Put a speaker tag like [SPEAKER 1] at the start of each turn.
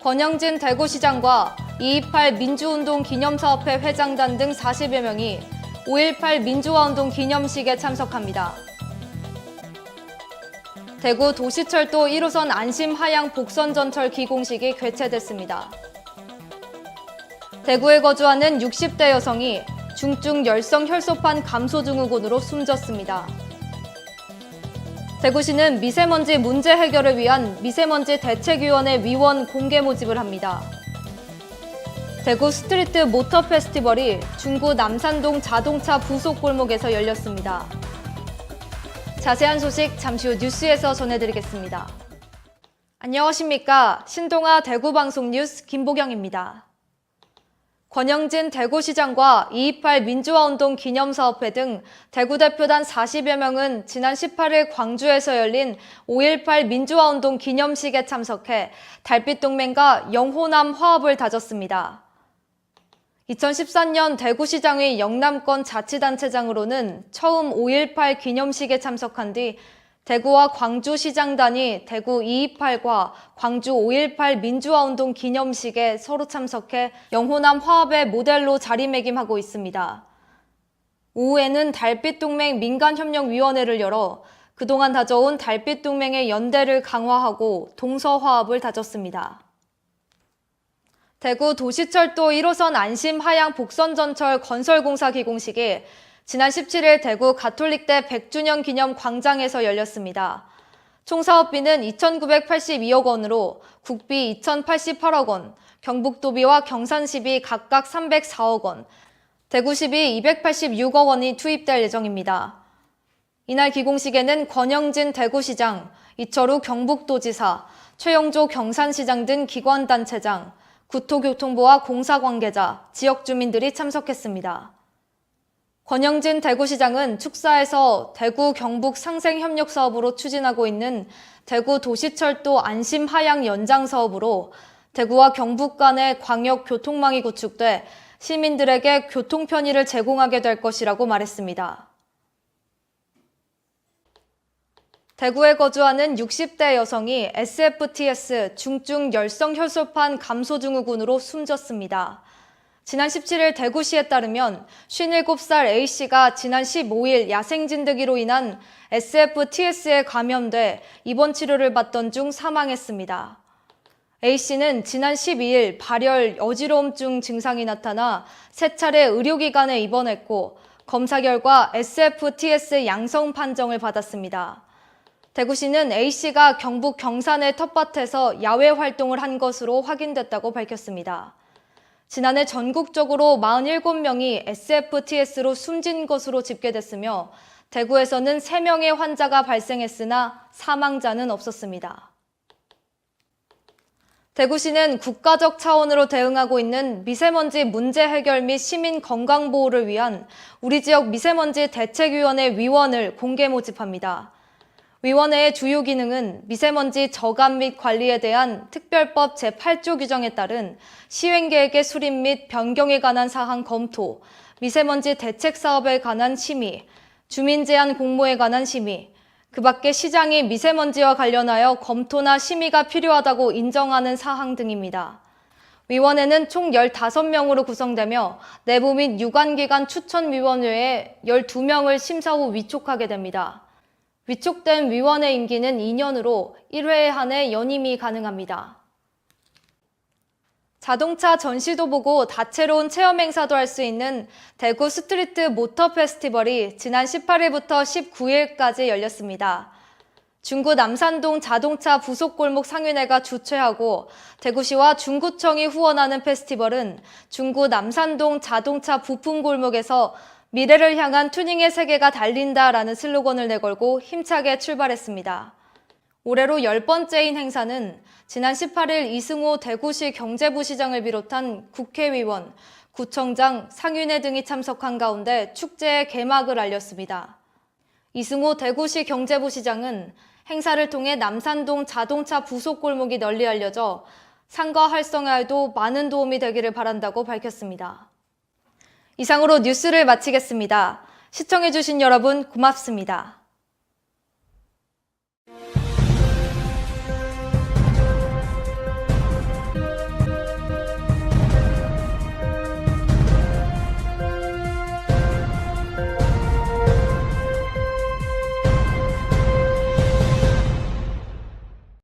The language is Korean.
[SPEAKER 1] 권영진 대구시장과 228 민주운동 기념사업회 회장단 등 40여 명이 5.18 민주화운동 기념식에 참석합니다. 대구 도시철도 1호선 안심하양 복선전철 기공식이 개최됐습니다. 대구에 거주하는 60대 여성이 중증 열성 혈소판 감소 증후군으로 숨졌습니다. 대구시는 미세먼지 문제 해결을 위한 미세먼지 대책위원회 위원 공개 모집을 합니다. 대구 스트리트 모터 페스티벌이 중구 남산동 자동차 부속 골목에서 열렸습니다. 자세한 소식 잠시 후 뉴스에서 전해드리겠습니다. 안녕하십니까. 신동아 대구방송 뉴스 김보경입니다. 권영진 대구시장과 228 민주화운동 기념사업회 등 대구 대표단 40여 명은 지난 18일 광주에서 열린 5.18 민주화운동 기념식에 참석해 달빛동맹과 영호남 화합을 다졌습니다. 2014년 대구시장의 영남권 자치단체장으로는 처음 5.18 기념식에 참석한 뒤 대구와 광주시장단이 대구 228과 광주 5.18 민주화운동 기념식에 서로 참석해 영호남 화합의 모델로 자리매김하고 있습니다. 오후에는 달빛동맹 민간협력위원회를 열어 그동안 다져온 달빛동맹의 연대를 강화하고 동서화합을 다졌습니다. 대구 도시철도 1호선 안심하양 복선전철 건설공사 기공식이 지난 17일 대구 가톨릭대 100주년 기념 광장에서 열렸습니다. 총 사업비는 2,982억 원으로 국비 2,088억 원, 경북도비와 경산시비 각각 304억 원, 대구시비 286억 원이 투입될 예정입니다. 이날 기공식에는 권영진 대구시장, 이철우 경북도지사, 최영조 경산시장 등 기관단체장, 구토교통부와 공사관계자, 지역주민들이 참석했습니다. 권영진 대구시장은 축사에서 대구 경북 상생협력 사업으로 추진하고 있는 대구 도시철도 안심하양 연장 사업으로 대구와 경북 간의 광역 교통망이 구축돼 시민들에게 교통 편의를 제공하게 될 것이라고 말했습니다. 대구에 거주하는 60대 여성이 SFTS 중증 열성 혈소판 감소 증후군으로 숨졌습니다. 지난 17일 대구시에 따르면 57살 A씨가 지난 15일 야생진드기로 인한 SFTS에 감염돼 입원 치료를 받던 중 사망했습니다. A씨는 지난 12일 발열, 어지러움증 증상이 나타나 3차례 의료기관에 입원했고 검사 결과 SFTS 양성 판정을 받았습니다. 대구시는 A씨가 경북 경산의 텃밭에서 야외 활동을 한 것으로 확인됐다고 밝혔습니다. 지난해 전국적으로 47명이 SFTS로 숨진 것으로 집계됐으며 대구에서는 3명의 환자가 발생했으나 사망자는 없었습니다. 대구시는 국가적 차원으로 대응하고 있는 미세먼지 문제 해결 및 시민 건강 보호를 위한 우리 지역 미세먼지 대책위원회 위원을 공개 모집합니다. 위원회의 주요 기능은 미세먼지 저감 및 관리에 대한 특별법 제8조 규정에 따른 시행계획의 수립 및 변경에 관한 사항 검토, 미세먼지 대책 사업에 관한 심의, 주민 제한 공모에 관한 심의, 그 밖에 시장이 미세먼지와 관련하여 검토나 심의가 필요하다고 인정하는 사항 등입니다. 위원회는 총 15명으로 구성되며 내부 및 유관기관 추천위원회에 12명을 심사 후 위촉하게 됩니다. 위촉된 위원회 임기는 2년으로 1회에 한해 연임이 가능합니다. 자동차 전시도 보고 다채로운 체험 행사도 할 수 있는 대구 스트리트 모터 페스티벌이 지난 18일부터 19일까지 열렸습니다. 중구 남산동 자동차 부속골목 상인회가 주최하고 대구시와 중구청이 후원하는 페스티벌은 중구 남산동 자동차 부품골목에서 미래를 향한 투닝의 세계가 달린다라는 슬로건을 내걸고 힘차게 출발했습니다. 올해로 10번째인 행사는 지난 18일 이승호 대구시 경제부시장을 비롯한 국회의원, 구청장, 상인회 등이 참석한 가운데 축제의 개막을 알렸습니다. 이승호 대구시 경제부시장은 행사를 통해 남산동 자동차 부속골목이 널리 알려져 상가 활성화에도 많은 도움이 되기를 바란다고 밝혔습니다. 이상으로 뉴스를 마치겠습니다. 시청해주신 여러분 고맙습니다.